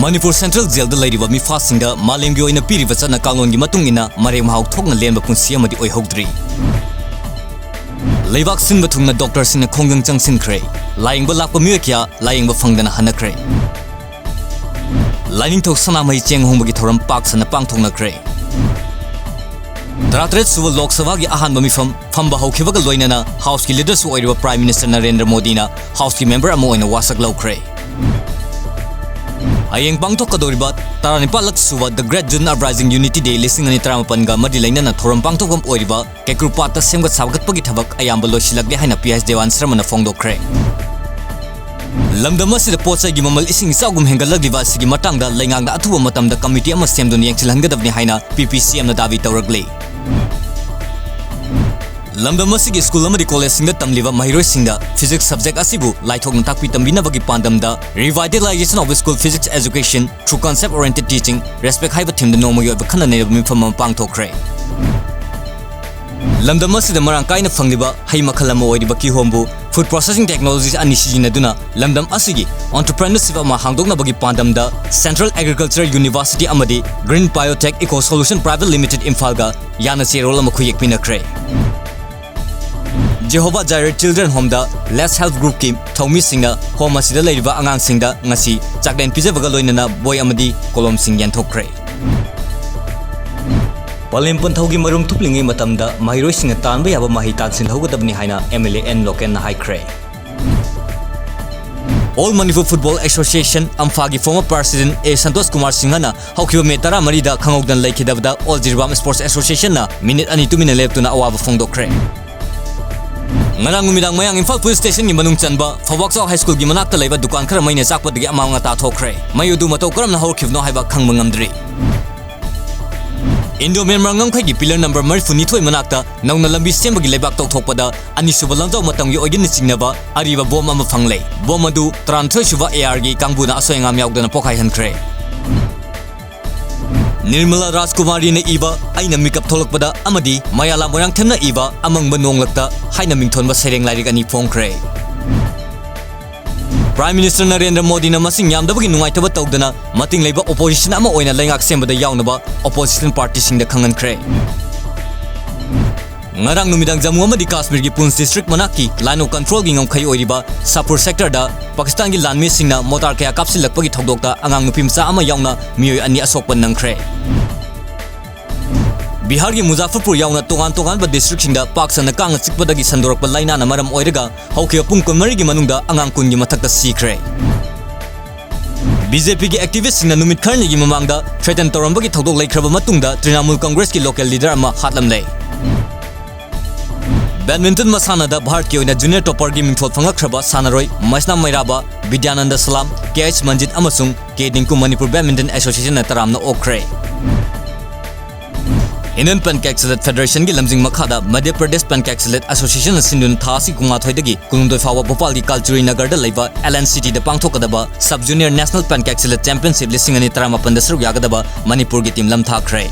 Manipur Central Jail da lairiba mifasingda malemgi oina piriba chana kanglongi matungina marem hau thokna lenba punsi amadi oihodri. Leibak sinba thungna doctor sina khongang changsin khre. Laingba lakpa miakya laingba phangdana hanakre. Lining thok sanamai cheng hongbagi thoram pak sana pangthongna khre. Taratret suwa Lok Sabha gi ahanba mifam phamba hokhibaga loinana House ki leader su oiriba Prime Minister Narendra Modi na House ki member amo oina wasak laukhre. Ayeng pangtok kadoriba taranipalak suwa the Great June Uprising Unity Day listing ani taramapanga madi lainana thoram pangtokam oiriba kekrupata semgat sabgatpagi thabak ayamba loisilakle haina PS Dewan Sramana fongdokre. Lamdam asida potsai gi mamal ising isagum hengalagliba sigi matangda laingangda athuba matamda committee ama semdun yengchilhangadabni haina PPCM na davi tawragli. Lamdam asigi school amadi college singda tamliba mahiroi singda physics subject asibu laithok takpi tambinabagi pandamda revitalization of school physics education through concept oriented teaching respect haiba thimda nomogi oiba khana ne mifam pangthokre. Lamdam asida marang kaina fangliba hai makhalama oiriba ki hombu food processing technologies ani sijinaduna lamdam asigi entrepreneurship ama hangdoknabagi pandamda Central Agricultural University amadi Green Biotech Eco Solution Private Limited Imphal yana cherol ama khuyekpinakre. Jehovah Jireh Children Home da Let's Help Group ki thomi singna home asida leiriba angang singda ngasi chakden pijabaga loinana boy amadi kolom sing yanthokre. Palem panthogi marum thuplingi matamda mahiroi singa tanba yaba mahi tansin hogadabni haina MLA N Loken na haikre. All Manipur Football Association Amphagi former president A Santosh Kumar Singhana haukiba me tara marida khangogdan laikhidabda All Jirbam Sports Association na minute ani tumina leptuna awaba fongdokre. Nganang umidang mayang Imphal Police Station gi manung chanba Phawaksaw High School gi manakta leiba dukan khara maina chakpadagi amanga ta thokre. Mayudu mato karamna hawkhibno haiba khangba ngamdri. Indo Myanmar ngam khai gi pillar number 32 manakta nauna lambi sembagi leibak tawthokpada anisuba lamjaw matamgi oigin singnaba ariba bom ama phanglei. Bom adu 33 suba AR gi kangbuna asoyangam yaudana pokhai hankhre. Nirmala Rajkumari na iba aina mikap tholokpada amadi mayala moyang themna iba amangba nonglakta haina mingthonba sereng lairik ani phongkhre. Prime Minister Narendra Modi na masing yamdabagi nungaitaba tawdana mating leiba opposition ama oina laingak sembada yawnaba opposition party singda khangankre. Ngarang numidang Jammu amadi Kashmir gi Poonch district manaki line of control gi ngamkhai oiriba Sapur sector da Pakistan gi landmi singna motor kaya kapsilakpagi thogdokta angang nupimsa ama yawna miyoi ani asokpan nangkhre. Bihar gi Muzaffarpur yauna tongan ba district singda paksana kang chikpadagi sandorakpa laina na maram oiraga haukiba pung 10 gi manungda angang kun gi mathakta sikre. BJP gi activist singna numit kharni gi mamangda threaten torambagi thodok laikhraba matungda Trinamool Congress ki local leader ama hatlamlei. Badminton masana da Bharat ki oina junior topper gi mingthol phangakhraba sanaroi Maisna Mairaba Vidyananda Salam KH Manjit amasung K Dinku Manipur Badminton Association na taramna okre. Indian Pancakes Federation gi lamjing makhada Madhya Pradesh Pancakes Association sindun thasi kunga thoidagi kunungdoi fawa Bhopal gi Kalchuri Nagar da leiba LNCT da pangthokadaba Sub Junior National Pancakes Championship lising ani 18 da saruk yagadaba Manipur gi team lamthakre.